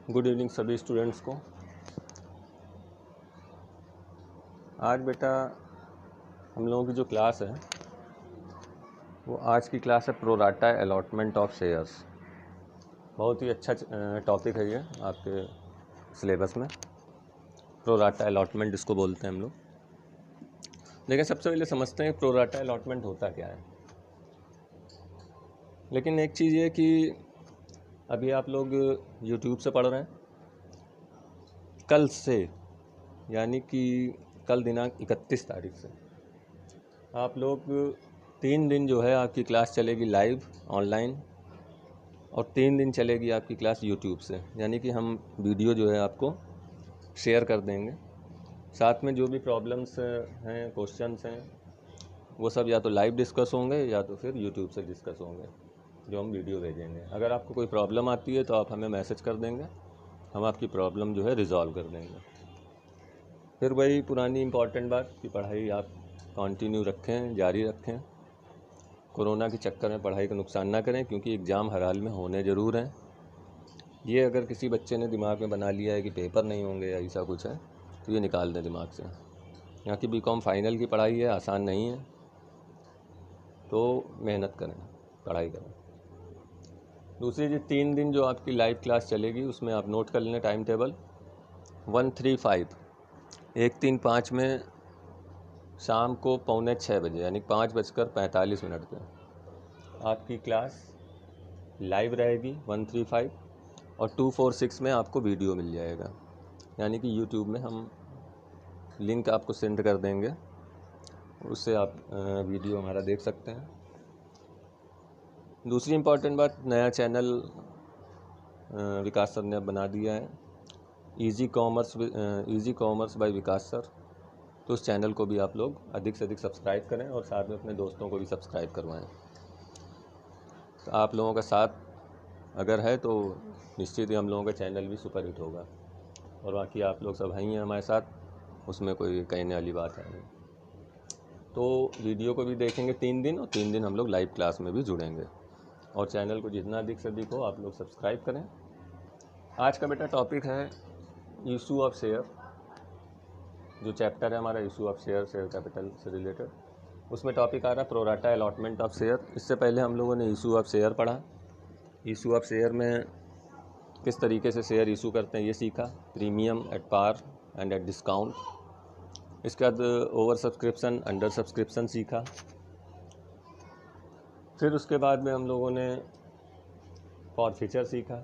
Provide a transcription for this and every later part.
Good evening सभी students को। आज बेटा हम लोगों की जो क्लास है वो आज की क्लास है प्रोराटा अलॉटमेंट ऑफ शेयर्स। बहुत ही अच्छा टॉपिक है ये आपके सिलेबस में। प्रोराटा अलॉटमेंट इसको बोलते हैं हम लोग। लेकिन सबसे पहले समझते हैं प्रोराटा अलॉटमेंट होता क्या है। लेकिन एक चीज़ ये कि अभी आप लोग यूट्यूब से पढ़ रहे हैं, कल से यानी कि कल दिनांक 31 तारीख से आप लोग 3 दिन जो है आपकी क्लास चलेगी लाइव ऑनलाइन, और 3 दिन चलेगी आपकी क्लास यूट्यूब से। यानी कि हम वीडियो जो है आपको शेयर कर देंगे, साथ में जो भी प्रॉब्लम्स हैं, क्वेश्चंस हैं, वो सब या तो लाइव डिस्कस होंगे या तो फिर यूट्यूब से डिस्कस होंगे, जो हम वीडियो भेजेंगे। अगर आपको कोई प्रॉब्लम आती है तो आप हमें मैसेज कर देंगे, हम आपकी प्रॉब्लम जो है रिज़ॉल्व कर देंगे। फिर वही पुरानी इम्पॉर्टेंट बात कि पढ़ाई आप कंटिन्यू रखें, जारी रखें। कोरोना के चक्कर में पढ़ाई का नुकसान ना करें, क्योंकि एग्ज़ाम हर हाल में होने ज़रूर हैं। ये अगर किसी बच्चे ने दिमाग में बना लिया है कि पेपर नहीं होंगे या ऐसा कुछ है तो ये निकाल दें दिमाग से। यहाँ की बीकॉम फाइनल की पढ़ाई है, आसान नहीं है, तो मेहनत करें, पढ़ाई करें। दूसरी जी 3 दिन जो आपकी लाइव क्लास चलेगी उसमें आप नोट कर लें टाइम टेबल। 135 135 में शाम को 5:45 बजे यानी 5:45 पे आपकी क्लास लाइव रहेगी 135, और 246 में आपको वीडियो मिल जाएगा। यानी कि यूट्यूब में हम लिंक आपको सेंड कर देंगे, उससे आप वीडियो हमारा देख सकते हैं। दूसरी इम्पॉर्टेंट बात, नया चैनल विकास सर ने अब बना दिया है, easy commerce by Vikas sir. तो उस चैनल को भी आप लोग अधिक से अधिक सब्सक्राइब करें और साथ में अपने दोस्तों को भी सब्सक्राइब करवाएं। तो आप लोगों का साथ अगर है तो निश्चित ही हम लोगों का चैनल भी सुपर हिट होगा। और बाकी आप लोग सब हैं हमारे साथ, उसमें कोई कहने वाली बात है नहीं। तो वीडियो को भी देखेंगे 3 दिन, और 3 दिन हम लोग लाइव क्लास में भी जुड़ेंगे। और चैनल को जितना अधिक से अधिक हो आप लोग सब्सक्राइब करें। आज का बेटा टॉपिक है इशू ऑफ शेयर। जो चैप्टर है हमारा इशू ऑफ शेयर कैपिटल से रिलेटेड, उसमें टॉपिक आ रहा है प्रोराटा अलॉटमेंट ऑफ शेयर। इससे पहले हम लोगों ने इशू ऑफ शेयर पढ़ा। इशू ऑफ शेयर में किस तरीके से शेयर इशू करते हैं ये सीखा, premium, at par and at discount. इसके बाद ओवर सब्सक्रिप्शन, अंडर सब्सक्रिप्शन सीखा। फिर उसके बाद में हम लोगों ने फॉरफीचर सीखा।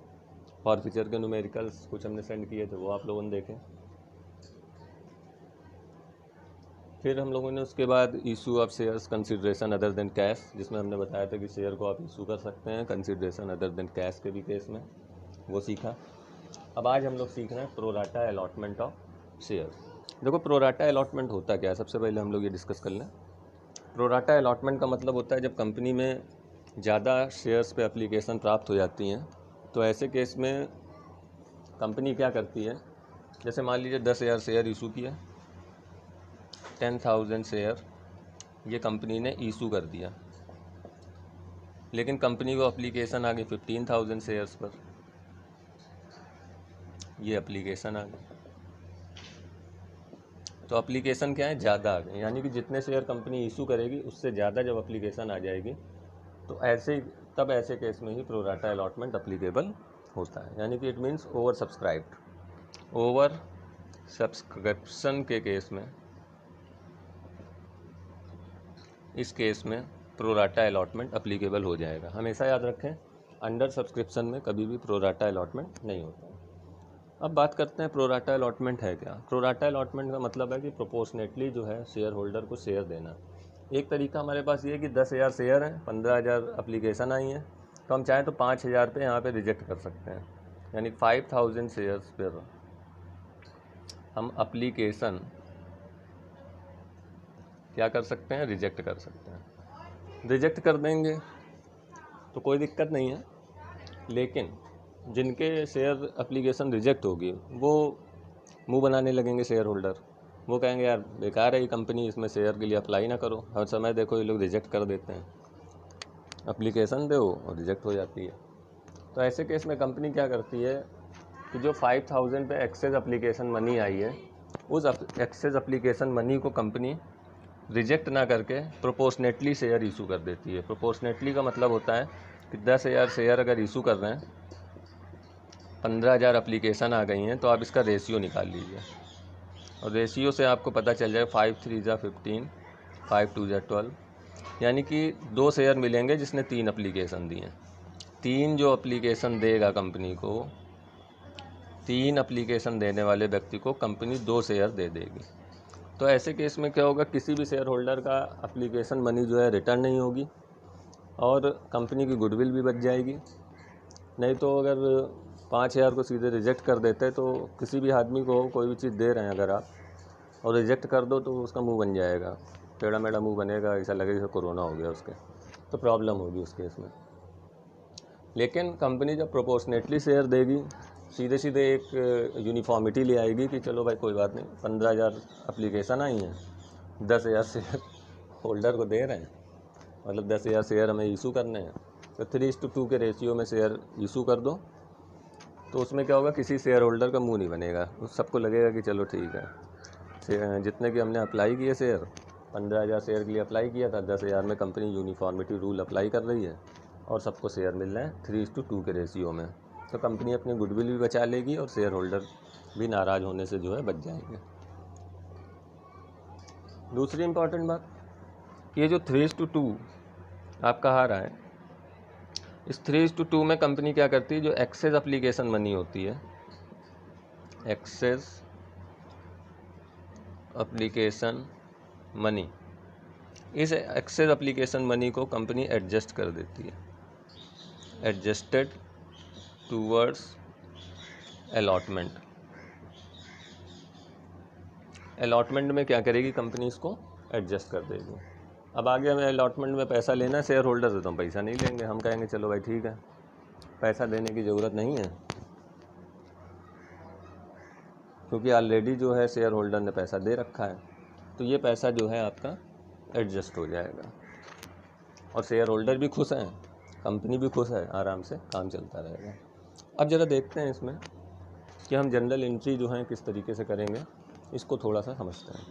फॉरफीचर के न्यूमेरिकल्स कुछ हमने सेंड किए थे, वो आप लोगों ने देखे। फिर हम लोगों ने उसके बाद issue of shares consideration other than cash, जिसमें हमने बताया था कि शेयर को आप इशू कर सकते हैं कंसिडरेशन अदर देन कैश के भी केस में, वो सीखा। अब आज हम लोग सीख रहे हैं प्रोराटा अलॉटमेंट ऑफ शेयर। देखो प्रोराटा अलॉटमेंट होता क्या है, सबसे पहले हम लोग ये डिस्कस कर लें। प्रोराटा अलॉटमेंट का मतलब होता है जब कंपनी में ज़्यादा शेयर्स पे एप्लीकेशन प्राप्त हो जाती हैं, तो ऐसे केस में कंपनी क्या करती है, जैसे मान लीजिए 10,000 शेयर इशू किया, 10,000 शेयर ये कंपनी ने इशू कर दिया, लेकिन कंपनी को एप्लीकेशन आ गई 15,000 शेयर्स पर। ये एप्लीकेशन आ गई, तो एप्लीकेशन क्या है, ज़्यादा आ गए। यानी कि जितने शेयर कंपनी इशू करेगी उससे ज़्यादा जब एप्लीकेशन आ जाएगी तो ऐसे केस में ही प्रोराटा अलॉटमेंट एप्लीकेबल होता है। यानी कि it means over subscribed. Over subscription के केस में, इस केस में प्रोराटा अलॉटमेंट एप्लीकेबल हो जाएगा। हमेशा याद रखें, अंडर सब्सक्रिप्शन में कभी भी प्रोराटा अलॉटमेंट नहीं होता। अब बात करते हैं प्रोराटा अलॉटमेंट है क्या। प्रोराटा अलॉटमेंट का मतलब है कि प्रोपोर्शनेटली जो है शेयर होल्डर को शेयर देना। एक तरीका हमारे पास ये है कि 10,000 शेयर हैं, 15,000 एप्लीकेशन आई हैं, तो हम चाहें तो 5,000 पे यहाँ पे रिजेक्ट कर सकते हैं। यानी 5,000 शेयर्स पर हम एप्लीकेशन क्या कर सकते हैं, रिजेक्ट कर सकते हैं। रिजेक्ट कर देंगे तो कोई दिक्कत नहीं है, लेकिन जिनके शेयर एप्लीकेशन रिजेक्ट होगी वो मुंह बनाने लगेंगे शेयर होल्डर। वो कहेंगे यार बेकार है ये कंपनी, इसमें शेयर के लिए अप्लाई ना करो। हर समय देखो ये लोग रिजेक्ट कर देते हैं, एप्लीकेशन दो और रिजेक्ट हो जाती है। तो ऐसे केस में कंपनी क्या करती है, कि जो 5000 पे एक्सेस एप्लीकेशन मनी आई है, उस एक्सेस एप्लीकेशन मनी को कंपनी रिजेक्ट ना करके प्रोपोर्शनेटली शेयर इशू कर देती है। प्रोपोर्शनेटली का मतलब होता है कि 10,000 शेयर अगर इशू कर रहे हैं, 15,000 एप्लीकेशन आ गई हैं, तो आप इसका रेशियो निकाल लीजिए और रेशियो से आपको पता चल जाए 5 3 ज़ा 15, 5 2 ज़ा 12, यानी कि 2 शेयर मिलेंगे जिसने 3 एप्लीकेशन दिए हैं। 3 जो एप्लीकेशन देगा कंपनी को, 3 एप्लीकेशन देने वाले व्यक्ति को कंपनी 2 शेयर दे देगी। तो ऐसे केस में क्या होगा, किसी भी शेयर होल्डर का एप्लीकेशन मनी जो है रिटर्न नहीं होगी और कंपनी की गुडविल भी बच जाएगी। नहीं तो अगर 5,000 को सीधे रिजेक्ट कर देते तो किसी भी आदमी को कोई भी चीज़ दे रहे हैं अगर आप और रिजेक्ट कर दो तो उसका मुंह बन जाएगा, टेढ़ा मेढ़ा मुंह बनेगा, ऐसा लगेगा जैसे कोरोना हो गया उसके, तो प्रॉब्लम होगी उस केस में। लेकिन कंपनी जब प्रोपोर्शनेटली शेयर देगी, सीधे सीधे एक यूनिफॉर्मिटी ले आएगी कि चलो भाई कोई बात नहीं, 15,000 एप्लीकेशन आई हैं, 10,000 शेयर होल्डर को दे रहे हैं, मतलब 10,000 शेयर हमें इशू करने हैं, तो 3:2 के रेशियो में शेयर इशू कर दो। तो उसमें क्या होगा, किसी शेयर होल्डर का मुंह नहीं बनेगा, उस सबको लगेगा कि चलो ठीक है, जितने कि हमने अप्लाई किए शेयर, 15,000 शेयर के लिए अप्लाई किया था, 10,000 में कंपनी यूनिफॉर्मिटी रूल अप्लाई कर रही है और सबको शेयर मिल रहे हैं 3:2 के रेशियो में। तो कंपनी अपनी गुडविल भी बचा लेगी और शेयर होल्डर भी नाराज़ होने से जो है बच जाएंगे। दूसरी इम्पॉर्टेंट बात, ये जो 3:2 आपका आ रहा है, इस 3:2 में कंपनी क्या करती है, जो एक्सेस एप्लीकेशन मनी होती है, एक्सेस एप्लीकेशन मनी, इस एक्सेस एप्लीकेशन मनी को कंपनी एडजस्ट कर देती है, एडजस्टेड टूवर्ड्स अलॉटमेंट। अलॉटमेंट में क्या करेगी कंपनी, इसको एडजस्ट कर देगी। अब आगे हमें अलॉटमेंट में पैसा लेना है शेयर होल्डर से, तो हम पैसा नहीं लेंगे, हम कहेंगे चलो भाई ठीक है, पैसा देने की ज़रूरत नहीं है, क्योंकि ऑलरेडी जो है शेयर होल्डर ने पैसा दे रखा है, तो ये पैसा जो है आपका एडजस्ट हो जाएगा और शेयर होल्डर भी खुश हैं, कंपनी भी खुश है, आराम से काम चलता रहेगा। अब ज़रा देखते हैं इसमें कि हम जनरल एंट्री जो है किस तरीके से करेंगे, इसको थोड़ा सा समझते हैं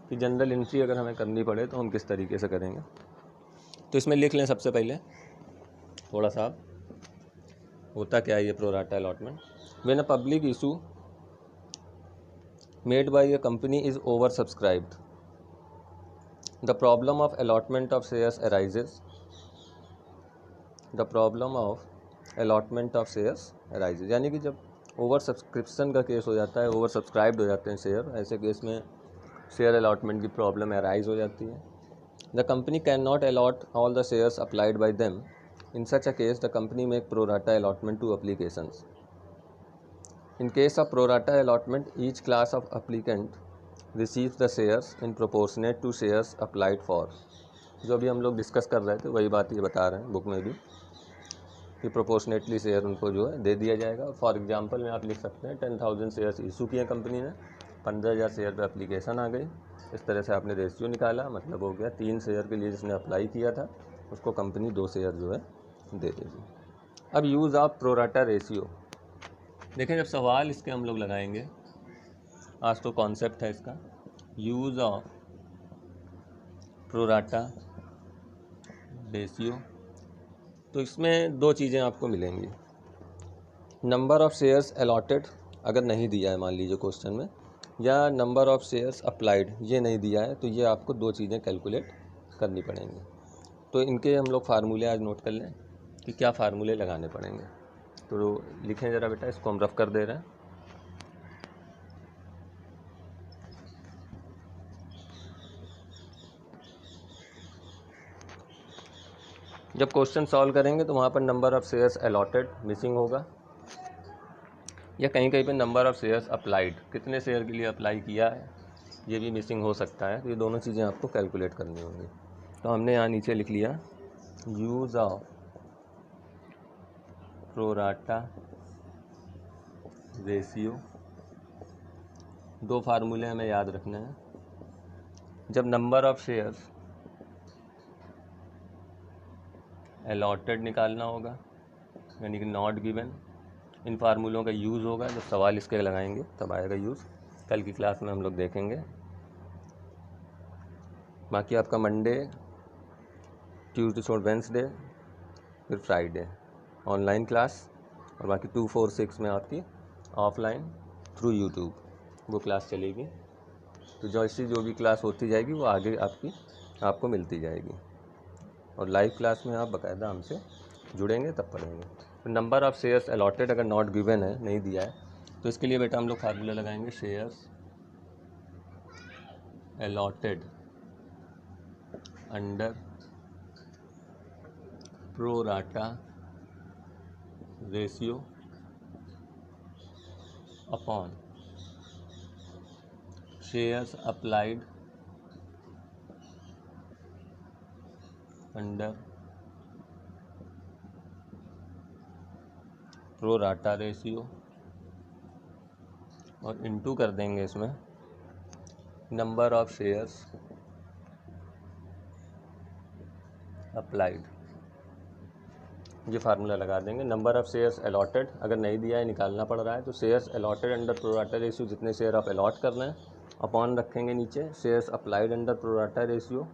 कि जनरल एंट्री अगर हमें करनी पड़े तो हम किस तरीके से करेंगे। तो इसमें लिख लें सबसे पहले थोड़ा सा, होता क्या है ये pro rata allotment. When a public issue made by a company is over subscribed, the problem of allotment of shares arises, the problem of allotment of shares arises, यानी कि जब ओवर सब्सक्रिप्शन का केस हो जाता है, over subscribed हो जाते हैं शेयर, ऐसे केस में शेयर अलॉटमेंट की प्रॉब्लम अराइज हो जाती है। The company can not allot all the shares applied by them, in such a case the company make pro rata allotment to applications. In case of pro rata allotment, each class of applicant receives the shares in proportionate to shares applied for. जो अभी हम लोग discuss कर रहे थे वही बात ये बता रहे हैं बुक में भी, कि प्रोपोर्शनेटली शेयर उनको जो है दे दिया जाएगा। फॉर एग्जांपल में आप लिख सकते हैं 10,000 शेयर्स इशू किए कंपनी ने, 15,000 शेयर पे एप्लीकेशन आ गई, इस तरह से आपने रेशियो निकाला, मतलब हो गया 3 शेयर के लिए जिसने अप्लाई किया था उसको कंपनी 2 शेयर जो है दे देगी। अब use of pro rata ratio, देखें जब सवाल इसके हम लोग लगाएंगे, आज तो कॉन्सेप्ट है इसका, use of pro rata ratio, तो इसमें 2 चीज़ें आपको मिलेंगी। नंबर ऑफ़ शेयर्स अलॉटेड अगर नहीं दिया है मान लीजिए क्वेश्चन में, या नंबर ऑफ़ शेयर्स अप्लाइड ये नहीं दिया है, तो ये आपको 2 चीज़ें कैलकुलेट करनी पड़ेंगी। तो इनके हम लोग फार्मूले आज नोट कर लें कि क्या फार्मूले लगाने पड़ेंगे। तो लिखें ज़रा बेटा, इसको हम रफ कर दे रहे हैं। जब क्वेश्चन सॉल्व करेंगे तो वहाँ पर number of shares allotted missing होगा, या कहीं कहीं पे नंबर ऑफ़ शेयर्स अप्लाइड, कितने शेयर के लिए अप्लाई किया है ये भी मिसिंग हो सकता है। तो ये दोनों चीज़ें आपको कैलकुलेट करनी होंगी। तो हमने यहाँ नीचे लिख लिया use of pro rata ratio. 2 फार्मूले हमें याद रखने हैं। जब नंबर ऑफ़ शेयर्स अलॉटेड निकालना होगा यानी कि नॉट गिवन। इन फार्मूलों का यूज़ होगा जब सवाल इसके लगाएंगे तब आएगा यूज़। कल की क्लास में हम लोग देखेंगे। बाकी आपका मंडे, ट्यूसडे छोड़ वेंसडे, फिर फ्राइडे ऑनलाइन क्लास, और बाकी 2, 4, 6 में आपकी ऑफलाइन थ्रू यूट्यूब वो क्लास चलेगी। तो जो भी क्लास होती जाएगी वो आगे आपको मिलती जाएगी, और लाइव क्लास में आप बाकायदा हमसे जुड़ेंगे तब पढ़ेंगे। तो नंबर ऑफ़ शेयर्स अलॉटेड अगर नॉट गिवन है, नहीं दिया है, तो इसके लिए बेटा हम लोग फार्मूला लगाएंगे shares allotted under pro rata ratio upon shares applied under pro rata ratio, और इनटू कर देंगे इसमें नंबर ऑफ शेयर्स अप्लाइड। ये फार्मूला लगा देंगे। नंबर ऑफ़ शेयर्स अलॉटेड अगर नहीं दिया है, निकालना पड़ रहा है, तो shares allotted under pro rata ratio, जितने शेयर आप अलॉट कर रहे हैं, अपॉन रखेंगे नीचे shares applied under pro rata ratio,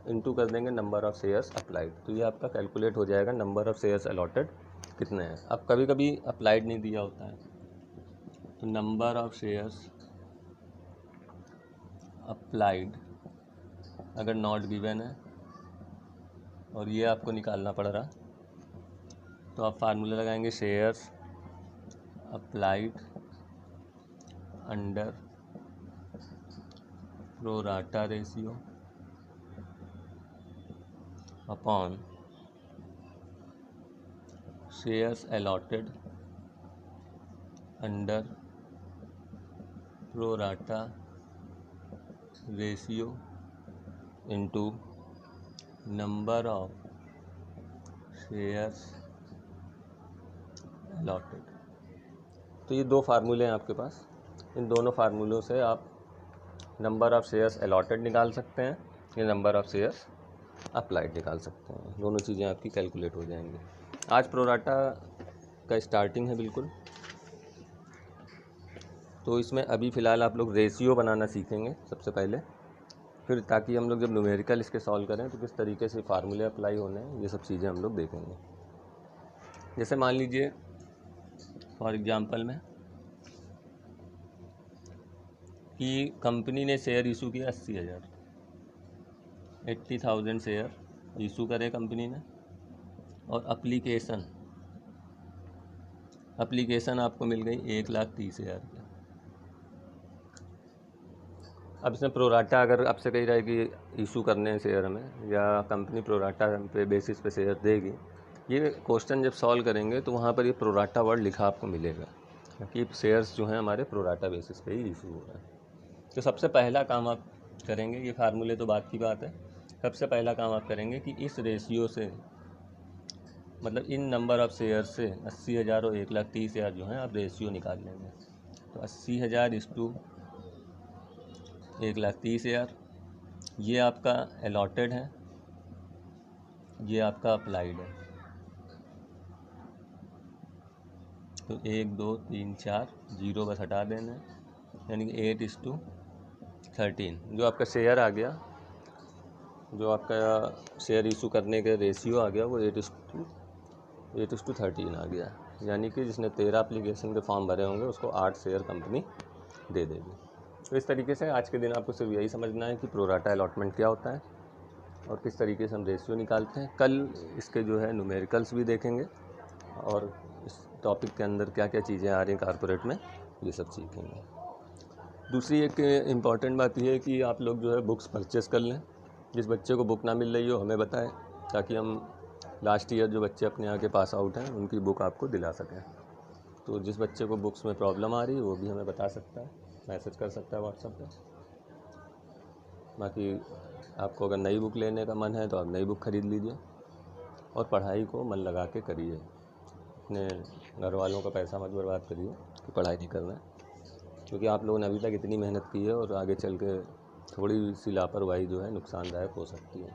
into कर देंगे नंबर ऑफ़ शेयर्स अप्लाइड। तो ये आपका कैलकुलेट हो जाएगा नंबर ऑफ़ शेयर्स अलॉटेड कितने हैं। अब कभी कभी अप्लाइड नहीं दिया होता है, तो नंबर ऑफ़ शेयर्स अप्लाइड अगर नॉट गिवन है और ये आपको निकालना पड़ रहा, तो आप फार्मूला लगाएंगे shares applied under pro rata ratio upon shares allotted under pro rata ratio into number of shares allotted. तो ये दो फार्मूले हैं आपके पास। इन दोनों फार्मूलों से आप नंबर ऑफ़ शेयर्स अलॉटेड निकाल सकते हैं या नंबर ऑफ़ शेयर्स अप्लाइड निकाल सकते हैं। दोनों चीज़ें आपकी कैलकुलेट हो जाएंगी। आज प्रोराटा का स्टार्टिंग है बिल्कुल, तो इसमें अभी फ़िलहाल आप लोग रेशियो बनाना सीखेंगे सबसे पहले, फिर ताकि हम लोग जब न्यूमेरिकल इसके सॉल्व करें तो किस तरीके से फार्मूले अप्लाई होने हैं, ये सब चीज़ें हम लोग देखेंगे। जैसे मान लीजिए फॉर एग्जांपल में कि कंपनी ने शेयर इशू किया 80,000, 80,000 शेयर इशू करे कंपनी ने, और एप्लीकेशन आपको मिल गई 1,30,000 की। अब इसमें प्रोराटा अगर आपसे कही जाए कि इशू करने हैं शेयर हमें, या कंपनी प्रोराटा पे बेसिस पे शेयर देगी, ये क्वेश्चन जब सॉल्व करेंगे तो वहाँ पर ये प्रोराटा वर्ड लिखा आपको मिलेगा कि शेयर्स जो हैं हमारे प्रोराटा बेसिस पे ही इशू हो रहा है। तो सबसे पहला काम आप करेंगे, ये फार्मूले तो बात की बात है, सबसे पहला काम आप करेंगे कि इस रेशियो से, मतलब इन नंबर ऑफ़ शेयर से 80,000 और 1,30,000 जो हैं आप रेशियो निकाल लेंगे। तो 80,000 इस टू 1,30,000, ये आपका अलॉटेड है, ये आपका अप्लाइड है। तो 1, 2, 3, 4 जीरो बस हटा देना है, यानी कि 8:13 जो आपका शेयर आ गया, जो आपका शेयर इशू करने के रेशियो आ गया वो 8:13 आ गया। यानी कि जिसने 13 एप्लीकेशन के फॉर्म भरे होंगे उसको 8 शेयर कंपनी दे देगी। तो इस तरीके से आज के दिन आपको सिर्फ यही समझना है कि प्रोराटा अलॉटमेंट क्या होता है और किस तरीके से हम रेशियो निकालते हैं। कल इसके जो है न्यूमेरिकल्स भी देखेंगे, और इस टॉपिक के अंदर क्या क्या चीज़ें आ रही हैं कॉर्पोरेट में, ये सब सीखेंगे। दूसरी एक इम्पॉर्टेंट बात यह है कि आप लोग जो है बुक्स परचेस कर लें। जिस बच्चे को बुक ना मिल रही हो हमें बताएं, ताकि हम लास्ट ईयर जो बच्चे अपने यहाँ के पास आउट हैं उनकी बुक आपको दिला सकें। तो जिस बच्चे को बुक्स में प्रॉब्लम आ रही है वो भी हमें बता सकता है, मैसेज कर सकता है व्हाट्सएप पे। बाकी आपको अगर नई बुक लेने का मन है तो आप नई बुक ख़रीद लीजिए, और पढ़ाई को मन लगा के करिए। अपने घर वालों का पैसा मत बर्बाद करिए कि पढ़ाई नहीं करना है, क्योंकि आप लोगों ने अभी तक इतनी मेहनत की है और आगे चल के थोड़ी सी लापरवाही जो है नुकसानदायक हो सकती है।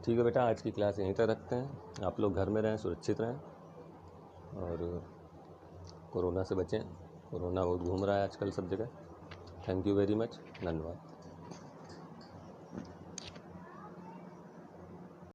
ठीक है बेटा, आज की क्लास यहीं तक रखते हैं। आप लोग घर में रहें, सुरक्षित रहें। और कोरोना से बचें। कोरोना बहुत घूम रहा है आजकल सब जगह। Thank you very much. धन्यवाद।